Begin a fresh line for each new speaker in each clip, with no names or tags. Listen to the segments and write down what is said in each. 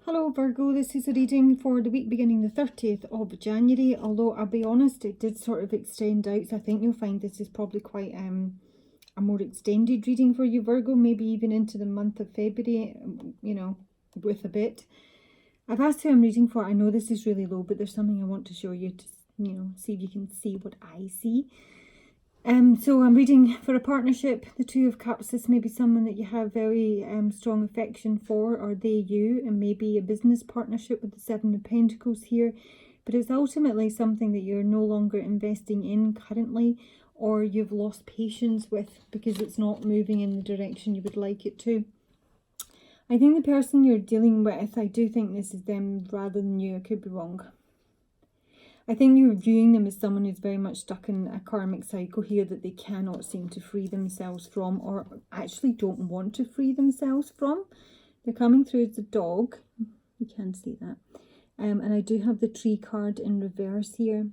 Hello Virgo, this is a reading for the week beginning the 30th of January, although I'll be honest, it did sort of extend out, so I think you'll find this is probably quite a more extended reading for you Virgo, maybe even into the month of February, you know, with a bit. I've asked who I'm reading for. I know this is really low, but there's something I want to show you to, you know, see if you can see what I see. So I'm reading for a partnership, the Two of Cups. This may be someone that you have very strong affection for, or they you, and maybe a business partnership with the Seven of Pentacles here. But it's ultimately something that you're no longer investing in currently, or you've lost patience with because it's not moving in the direction you would like it to. I think the person you're dealing with, I do think this is them rather than you. I could be wrong. I think you're viewing them as someone who's very much stuck in a karmic cycle here that they cannot seem to free themselves from, or actually don't want to free themselves from. They're coming through as a dog. You can see that. And I do have the Tree card in reverse here.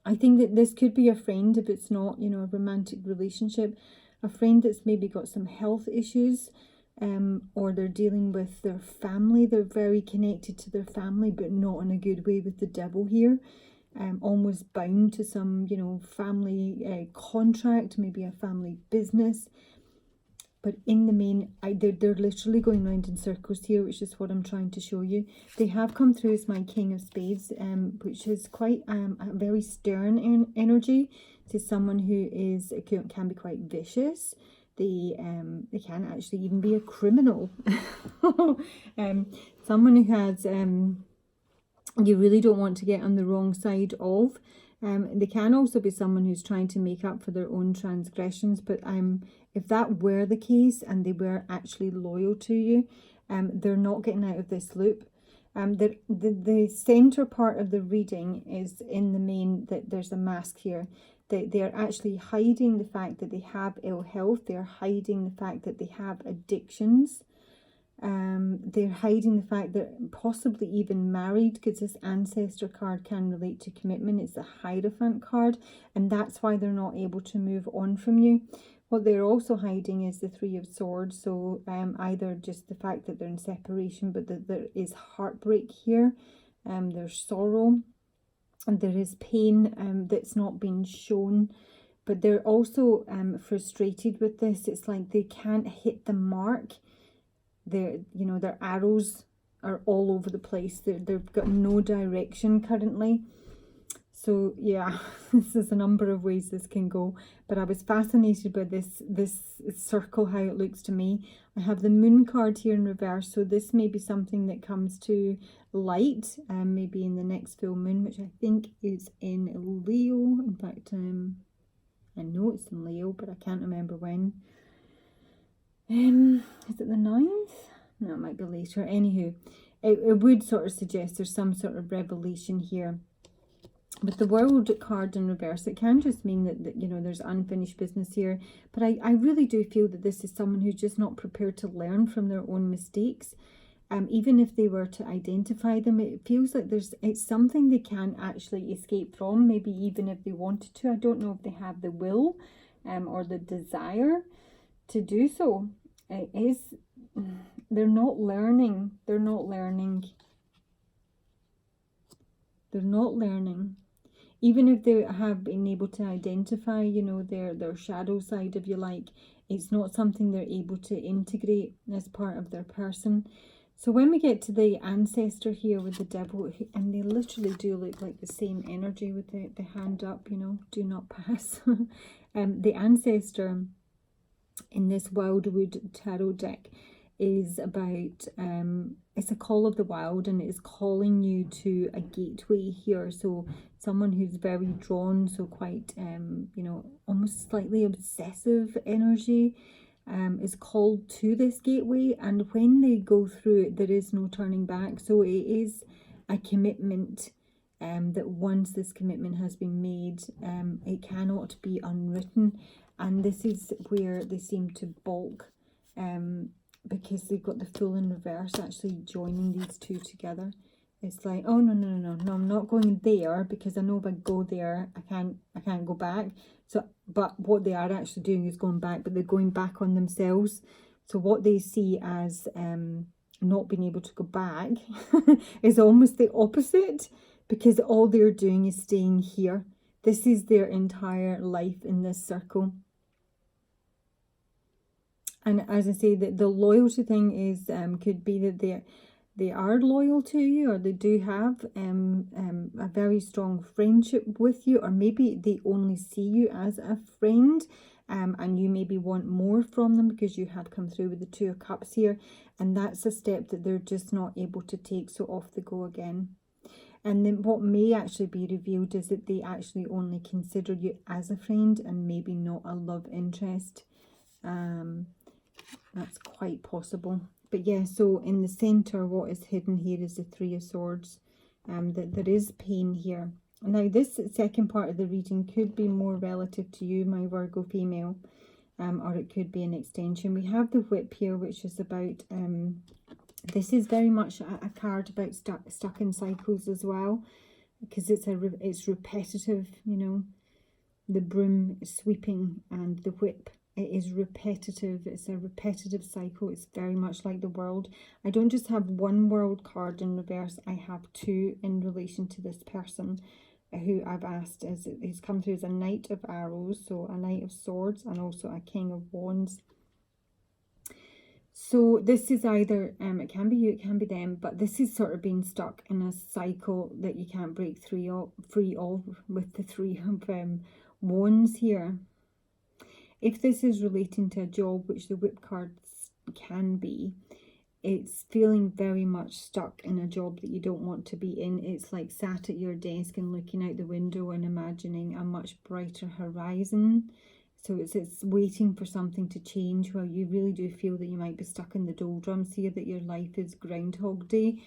I think that this could be a friend if it's not, you know, a romantic relationship. A friend that's maybe got some health issues. Or they're dealing with their family. They're very connected to their family, but not in a good way with the devil here. Almost bound to some, you know, family contract, maybe a family business. But in the main, they're literally going round in circles here, which is what I'm trying to show you. They have come through as my King of Spades, which is quite a very stern energy. To someone who is can be quite vicious. They can actually even be a criminal. Someone who has you really don't want to get on the wrong side of. They can also be someone who's trying to make up for their own transgressions, but if that were the case and they were actually loyal to you, they're not getting out of this loop. The center part of the reading is in the main that there's a mask here. They're actually hiding the fact that they have ill health. They're hiding the fact that they have addictions. They're hiding the fact that possibly even married, because this ancestor card can relate to commitment. It's a Hierophant card, and that's why they're not able to move on from you. What they're also hiding is the Three of Swords. So either just the fact that they're in separation, but that there is heartbreak here. There's sorrow. And there is pain that's not been shown, but they're also frustrated with this. It's like they can't hit the mark. They're, you know, their arrows are all over the place. They've got no direction currently. So yeah, this is a number of ways this can go. But I was fascinated by this circle, how it looks to me. I have the Moon card here in reverse, so this may be something that comes to light, maybe in the next full moon, which I think is in Leo. In fact, I know it's in Leo, but I can't remember when. Is it the 9th? No, it might be later. Anywho, it would sort of suggest there's some sort of revelation here. With the World card in reverse, it can just mean that you know, there's unfinished business here. But I really do feel that this is someone who's just not prepared to learn from their own mistakes. Even if they were to identify them, it feels like it's something they can't actually escape from, maybe even if they wanted to. I don't know if they have the will or the desire to do so. It is, they're not learning. They're not learning. They're not learning. Even if they have been able to identify, you know, their shadow side, if you like, it's not something they're able to integrate as part of their person. So when we get to the ancestor here with the devil, and they literally do look like the same energy with the hand up, you know, do not pass. The ancestor in this Wildwood Tarot deck is about, it's a call of the wild, and it is calling you to a gateway here. So someone who's very drawn, so quite, you know, almost slightly obsessive energy, is called to this gateway, and when they go through it, there is no turning back. So it is a commitment, that once this commitment has been made, it cannot be unwritten. And this is where they seem to balk, because they've got the Fool in reverse actually joining these two together. It's like, oh no, I'm not going there, because I know if I go there, I can't go back. So, but what they are actually doing is going back, but they're going back on themselves. So what they see as not being able to go back is almost the opposite, because all they're doing is staying here. This is their entire life in this circle. And as I say, the loyalty thing is could be that they are loyal to you, or they do have a very strong friendship with you, or maybe they only see you as a friend, and you maybe want more from them because you have come through with the Two of Cups here, and that's a step that they're just not able to take, so off they go again. And then what may actually be revealed is that they actually only consider you as a friend and maybe not a love interest. That's quite possible. But yeah, so in the centre, what is hidden here is the Three of Swords. That there is pain here. Now, this second part of the reading could be more relative to you, my Virgo female, or it could be an extension. We have the Whip here, which is about, this is very much a card about stuck in cycles as well, because it's repetitive, you know, the broom sweeping and the whip. It is repetitive. It's a repetitive cycle. It's very much like the World. I don't just have one World card in reverse. I have two in relation to this person who I've asked. He's come through as a Knight of Arrows, so a Knight of Swords, and also a King of Wands. So this is either, it can be you, it can be them, but this is sort of being stuck in a cycle that you can't break free of with the Three of Wands here. If this is relating to a job, which the Whip cards can be, it's feeling very much stuck in a job that you don't want to be in. It's like sat at your desk and looking out the window and imagining a much brighter horizon. So it's waiting for something to change, where you really do feel that you might be stuck in the doldrums here, that your life is Groundhog Day.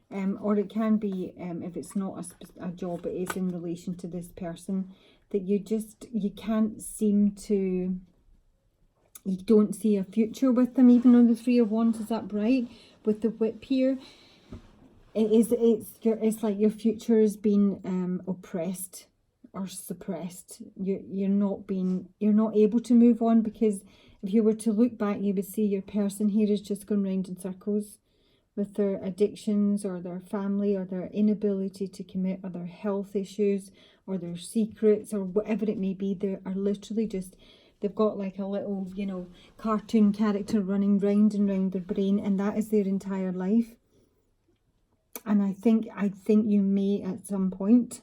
Or it can be, if it's not a job, it is in relation to this person, that you can't seem to, you don't see a future with them, even though the Three of Wands is upright. With the Whip here, it's like your future is being oppressed or suppressed. You're not able to move on, because if you were to look back, you would see your person here is just going round in circles with their addictions, or their family, or their inability to commit, or their health issues, or their secrets, or whatever it may be. They are literally just, they've got like a little, you know, cartoon character running round and round their brain, and that is their entire life. And I think you may at some point,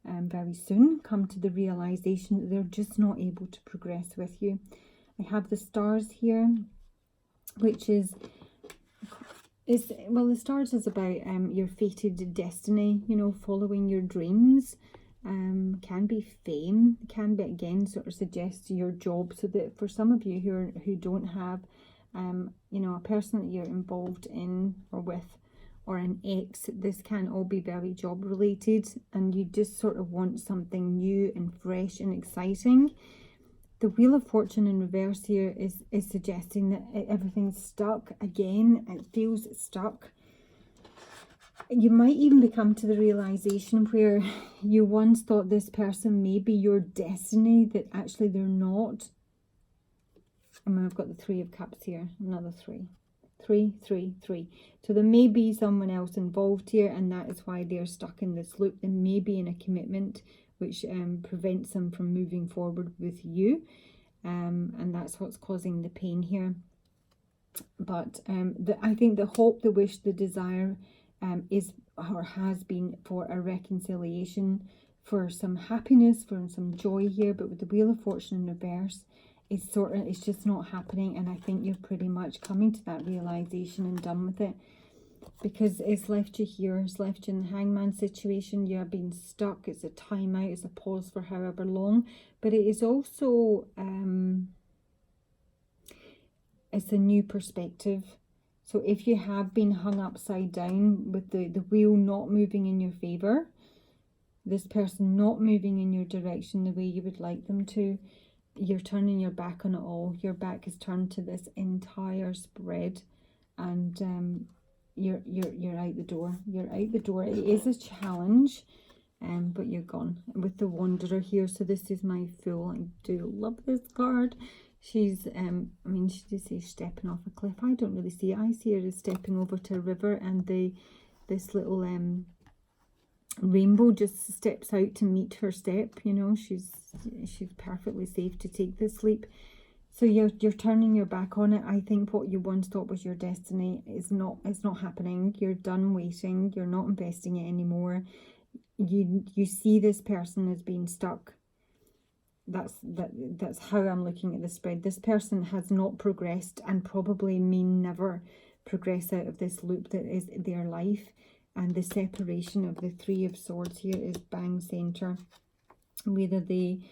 very soon, come to the realization that they're just not able to progress with you. I have the Stars here, which is, well, the Stars is about your fated destiny, you know, following your dreams. Can be fame, can be, again, sort of suggest your job. So that for some of you who don't have, you know, a person that you're involved in or with, or an ex, this can all be very job related, and you just sort of want something new and fresh and exciting. The Wheel of Fortune in reverse here is suggesting that everything's stuck again. It feels stuck. You might even become to the realization where you once thought this person may be your destiny, that actually they're not. I mean, I've got the Three of Cups here, another three. Three. So there may be someone else involved here, and that is why they're stuck in this loop. They may be in a commitment which prevents them from moving forward with you, and that's what's causing the pain here. But I think the hope, the wish, the desire is or has been for a reconciliation, for some happiness, for some joy here. But with the Wheel of Fortune in reverse, it's just not happening, and I think you're pretty much coming to that realization and done with it, because it's left you here. It's left you in the Hangman situation. You are being stuck. It's a timeout. It's a pause for however long, but it is also it's a new perspective. So if you have been hung upside down with the wheel not moving in your favor, this person not moving in your direction the way you would like them to, you're turning your back on it all. Your back is turned to this entire spread, and you're out the door. You're out the door. It is a challenge, but you're gone. With the Wanderer here, so this is my Fool. I do love this card. She's, I mean, she did say stepping off a cliff. I don't really see it. I see her as stepping over to a river, and this little rainbow just steps out to meet her step. You know, she's perfectly safe to take this leap. So you're turning your back on it. I think what you once thought was your destiny is not happening. You're done waiting. You're not investing it anymore. You see this person as being stuck. That's how I'm looking at the spread. This person has not progressed and probably may never progress out of this loop that is their life. And the separation of the Three of Swords here is bang center. Whether they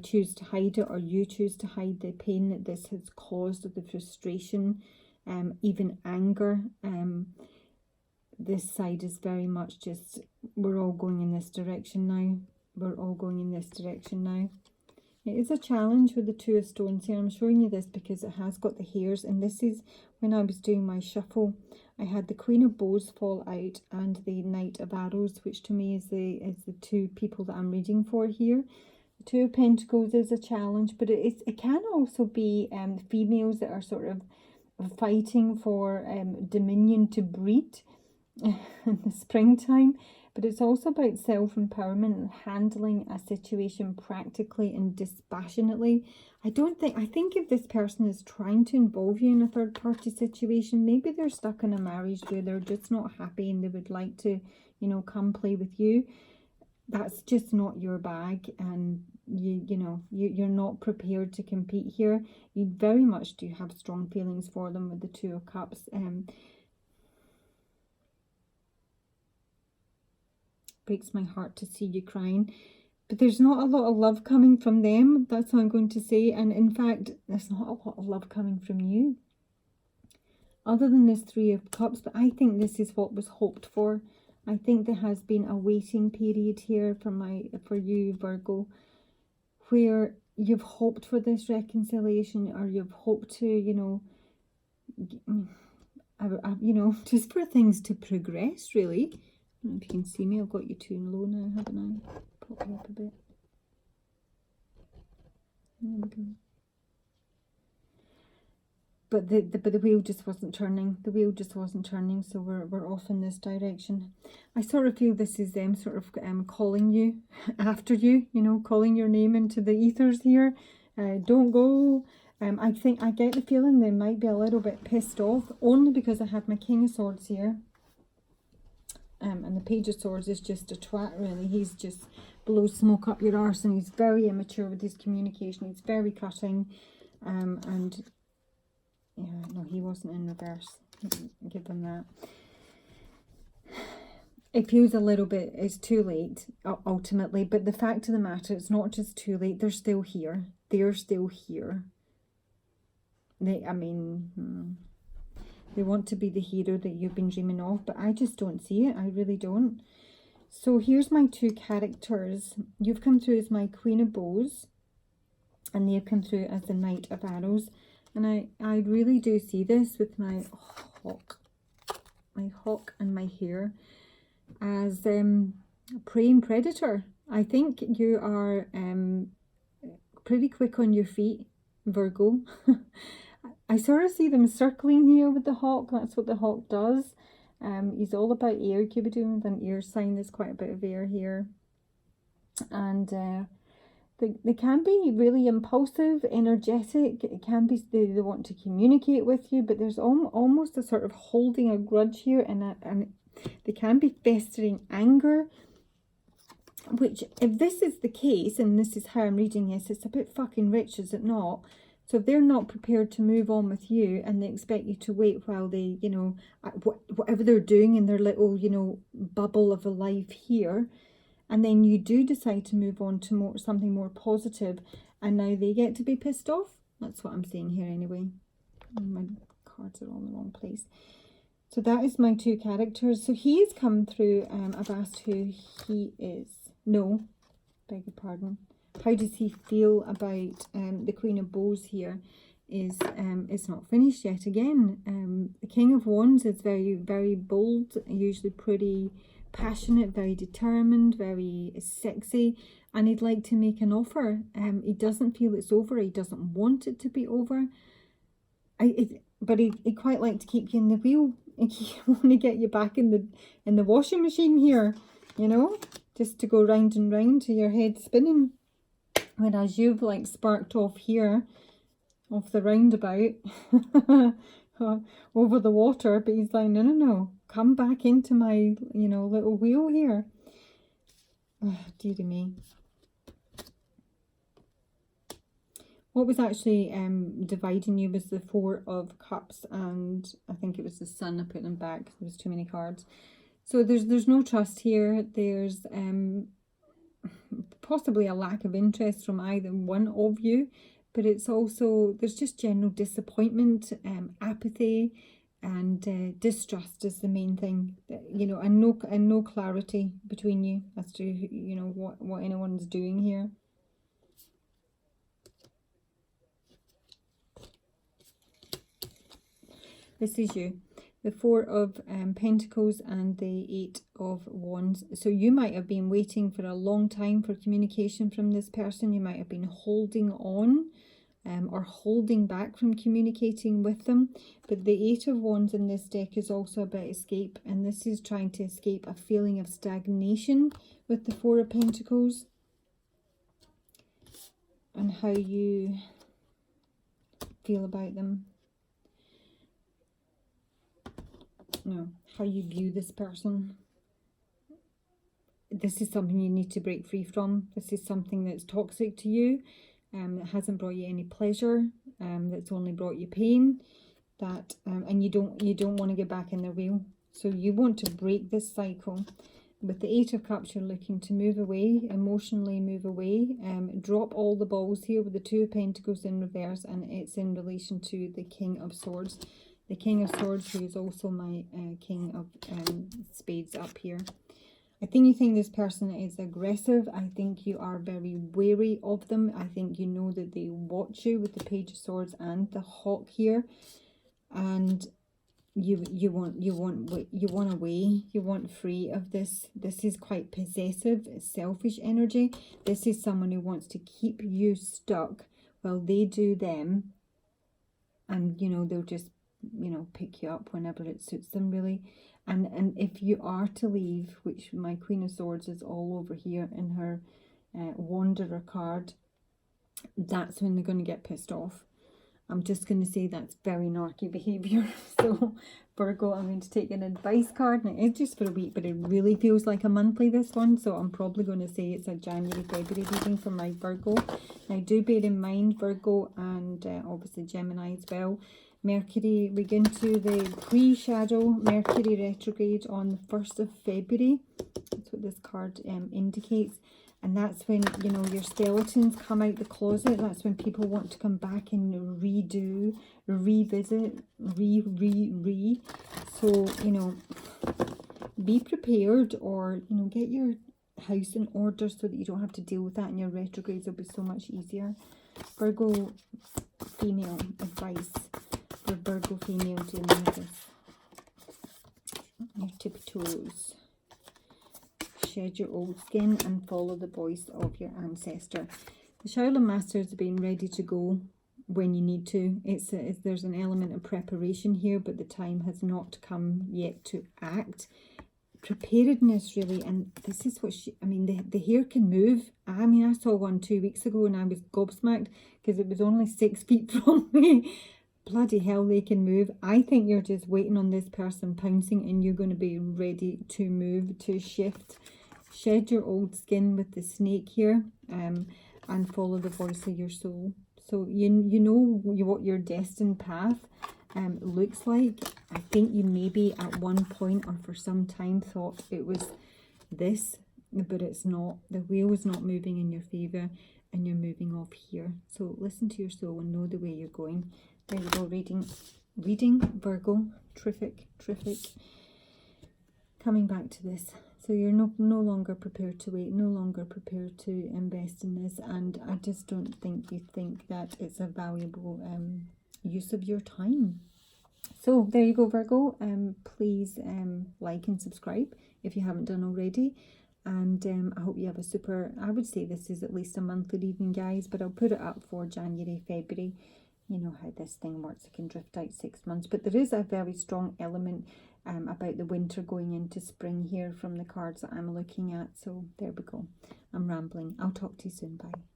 choose to hide it or you choose to hide the pain that this has caused, or the frustration, even anger. This side is very much just, we're all going in this direction now. We're all going in this direction now. It is a challenge with the Two of Stones here. I'm showing you this because it has got the hairs, and this is when I was doing my shuffle. I had the Queen of Bows fall out and the Knight of Arrows, which to me is the two people that I'm reading for here. The Two of Pentacles is a challenge, but it can also be females that are sort of fighting for dominion to breed in the springtime. But it's also about self-empowerment and handling a situation practically and dispassionately. I think if this person is trying to involve you in a third-party situation, maybe they're stuck in a marriage where they're just not happy and they would like to, you know, come play with you. That's just not your bag, and you're not prepared to compete here. You very much do have strong feelings for them with the Two of Cups. Breaks my heart to see you crying, but there's not a lot of love coming from them. That's what I'm going to say. And in fact, there's not a lot of love coming from you, other than this Three of Cups. But I think this is what was hoped for. I think there has been a waiting period here for you, Virgo, where you've hoped for this reconciliation, or you've hoped to, you know, just for things to progress, really. I don't know if you can see me. I've got you too low now, haven't I? Pop you up a bit. There we go. But the wheel just wasn't turning. The wheel just wasn't turning, so we're off in this direction. I sort of feel this is them sort of calling you, after you, you know, calling your name into the ethers here. Don't go. I think I get the feeling they might be a little bit pissed off, only because I have my King of Swords here. And the Page of Swords is just a twat, really. He's just blows smoke up your arse, and he's very immature with his communication. He's very cutting. And yeah, no, he wasn't in reverse. Give them that. It feels a little bit, it's too late, ultimately. But the fact of the matter, it's not just too late. They're still here. They're still here. They want to be the hero that you've been dreaming of, but I just don't see it. I really don't. So here's my two characters. You've come through as my Queen of Bows, and they've come through as the Knight of Arrows. And I really do see this with my hawk and my hare as preying predator. I think you are pretty quick on your feet, Virgo. I sort of see them circling here with the hawk. That's what the hawk does. He's all about air. You could be doing with an air sign. There's quite a bit of air here. And they can be really impulsive, energetic. It can be they want to communicate with you, but there's almost a sort of holding a grudge here, and they can be festering anger. Which, if this is the case, and this is how I'm reading this, it's a bit fucking rich, is it not? So if they're not prepared to move on with you, and they expect you to wait while they, you know, whatever they're doing in their little, you know, bubble of a life here, and then you do decide to move on to something more positive, and now they get to be pissed off. That's what I'm saying here anyway. My cards are all in the wrong place. So that is my two characters. So he's come through. I've asked who he is. No, beg your pardon. How does he feel about the Queen of Bows here? It's not finished yet again. The King of Wands is very, very bold, usually pretty passionate, very determined, very sexy. and he'd like to make an offer. He doesn't feel it's over. He doesn't want it to be over. But he'd quite like to keep you in the wheel. He want to get you back in the washing machine here, you know, just to go round and round to your head spinning. Whereas you've like sparked off here, off the roundabout, over the water. But he's like, no, no, no, come back into my, you know, little wheel here. Oh, dearie me. What was actually dividing you was the Four of Cups, and I think it was the Sun. I put them back. There was too many cards. So there's no trust here. There's possibly a lack of interest from either one of you, but it's also, there's just general disappointment, apathy, and distrust is the main thing, you know, and no clarity between you as to, you know, what anyone's doing here. This is you. The Four of Pentacles and the Eight of Wands. So you might have been waiting for a long time for communication from this person. You might have been holding on or holding back from communicating with them. But the Eight of Wands in this deck is also about escape. And this is trying to escape a feeling of stagnation with the Four of Pentacles. And how you feel about them. No, how you view this person. This is something you need to break free from. This is something that's toxic to you, that hasn't brought you any pleasure, that's only brought you pain, that and you don't want to get back in their wheel. So you want to break this cycle. With the Eight of Cups, you're looking to move away, emotionally move away, drop all the balls here with the Two of Pentacles in reverse, and it's in relation to the King of Swords. The King of Swords, who is also my King of Spades up here. I think this person is aggressive. I think you are very wary of them. I think you know that they watch you with the Page of Swords and the Hawk here. And you want away. You want free of this. This is quite possessive, selfish energy. This is someone who wants to keep you stuck while they do them. And, you know, they'll just, you know, pick you up whenever it suits them, really. And if you are to leave, which my Queen of Swords is all over here in her Wanderer card, that's when they're going to get pissed off. I'm just going to say that's very narky behaviour. So Virgo, I'm going to take an advice card, and it is just for a week, but it really feels like a monthly, this one. So I'm probably going to say it's a January, February reading for my Virgo. Now do bear in mind, Virgo, and obviously Gemini as well, Mercury, we go into the pre-shadow Mercury retrograde on the 1st of February. That's what this card indicates. And that's when, you know, your skeletons come out the closet. That's when people want to come back and redo, revisit, So, you know, be prepared, or, you know, get your house in order so that you don't have to deal with that, and your retrogrades will be so much easier. Virgo female advice. For Virgo female dealing with this. Your tippy toes. Shed your old skin and follow the voice of your ancestor. The Shaolin Masters have been ready to go when you need to. There's an element of preparation here, but the time has not come yet to act. Preparedness, really, and this is what the hair can move. I mean, I saw one 2 weeks ago and I was gobsmacked because it was only 6 feet from me. Bloody hell, they can move. I think you're just waiting on this person pouncing, and you're going to be ready to move, to shift. Shed your old skin with the snake here, and follow the voice of your soul. So you know what your destined path looks like. I think you maybe at one point or for some time thought it was this, but it's not. The wheel is not moving in your favour, and you're moving off here. So listen to your soul and know the way you're going. There we go, reading Virgo. Terrific. Coming back to this. So you're no longer prepared to wait, no longer prepared to invest in this, and I just don't think you think that it's a valuable use of your time. So there you go, Virgo. Please like and subscribe if you haven't done already. And I hope you have a super, I would say this is at least a monthly reading, guys, but I'll put it up for January, February. You know how this thing works. It can drift out 6 months. But there is a very strong element about the winter going into spring here from the cards that I'm looking at. So there we go. I'm rambling. I'll talk to you soon. Bye.